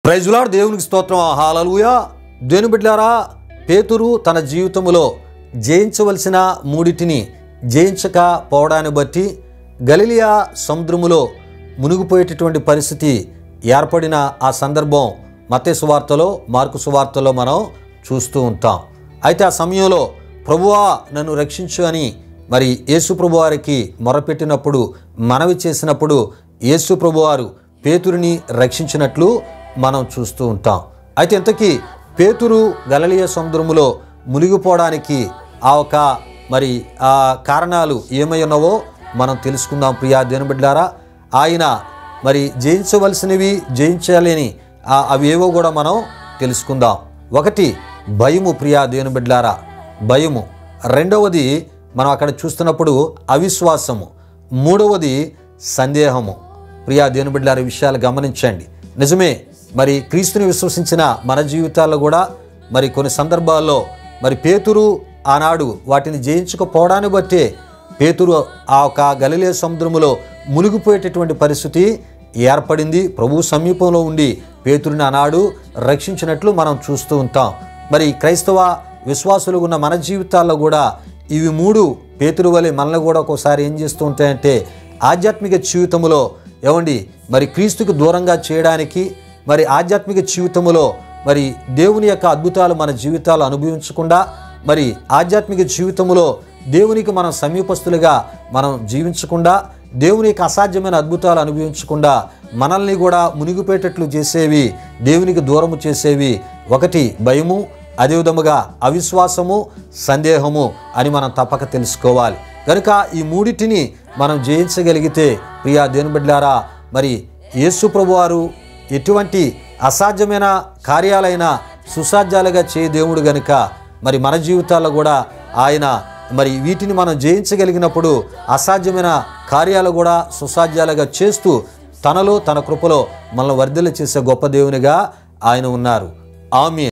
Praise the lord. దేవునికి స్తోత్రం. హల్లెలూయా. దేవుని బిడ్డలారా, పేతురు తన జీవితంలో జయించవలసిన మూడిటిని జయించక పోవడాన్ని బట్టి గలిలియా సముద్రములో మునిగిపోయేటటువంటి పరిస్థితి ఏర్పడిన ఆ సందర్భం మత్తయి సువార్తలో, మార్కు సువార్తలో మనం చూస్తూ ఉంటాం. అయితే ఆ సమయంలో ప్రభువా నన్ను రక్షించు అని మరి యేసు ప్రభువారికి మొరపెట్టినప్పుడు, మనవి చేసినప్పుడు యేసు ప్రభువారు పేతురుని రక్షించినట్లు మనం చూస్తూ ఉంటాం. అయితే ఇంతకీ పేతురు గలిలయ సముద్రములో మునిగిపోవడానికి ఆ కారణాలు ఏమై ఉన్నావో మనం తెలుసుకుందాం. ప్రియా దేవుని బిడ్డలారా, ఆయన మరి జయించవలసినవి జయించాలని అవి ఏవో కూడా మనం తెలుసుకుందాం. ఒకటి భయము. ప్రియా దేవుని బిడ్డలారా, భయము. రెండవది మనం అక్కడ చూస్తున్నప్పుడు అవిశ్వాసము. మూడవది సందేహము. ప్రియా దేవుని బిడ్డలారా, విషయాలు గమనించండి. నిజమే, మరి క్రీస్తుని విశ్వసించిన మన జీవితాల్లో కూడా మరి కొన్ని సందర్భాల్లో మరి పేతురు ఆనాడు వాటిని జయించకపోవడాన్ని బట్టే పేతురు గలిలయ సముద్రములో మునిగిపోయేటటువంటి పరిస్థితి ఏర్పడింది. ప్రభు సమీపంలో ఉండి పేతురుని ఆనాడు రక్షించినట్లు మనం చూస్తూ ఉంటాం. మరి క్రైస్తవ విశ్వాసులు ఉన్న మన జీవితాల్లో కూడా ఇవి మూడు పేతురు వలె మనల్ని కూడా ఒక్కోసారి ఏం చేస్తూ ఉంటాయంటే ఆధ్యాత్మిక జీవితంలో మరి క్రీస్తుకు దూరంగా చేయడానికి, మరి ఆధ్యాత్మిక జీవితంలో మరి దేవుని యొక్క అద్భుతాలు మన జీవితాలు అనుభవించకుండా, మరి ఆధ్యాత్మిక జీవితంలో దేవునికి మనం సమీపస్తులుగా మనం జీవించకుండా, దేవుని యొక్క అసాధ్యమైన అద్భుతాలు అనుభవించకుండా మనల్ని కూడా మునిగిపోయేటట్లు చేసేవి, దేవునికి దూరము చేసేవి ఒకటి భయము, అదేవిధముగా అవిశ్వాసము, సందేహము అని మనం తప్పక తెలుసుకోవాలి. కనుక ఈ మూడిటిని మనం జయించగలిగితే ప్రియా దేవుని బిడ్డలారా, మరి యేసు ప్రభువారు ఎటువంటి అసాధ్యమైన కార్యాలైనా సుసాధ్యాలుగా చేయ దేవుడు గనుక మరి మన జీవితాల్లో కూడా ఆయన మరి వీటిని మనం జయించగలిగినప్పుడు అసాధ్యమైన కార్యాలు కూడా సుసాధ్యాలుగా చేస్తూ తనలో తన కృపలో మనల్ని వర్ధిల్ల చేసే గొప్ప దేవునిగా ఆయన ఉన్నారు. ఆమేన్.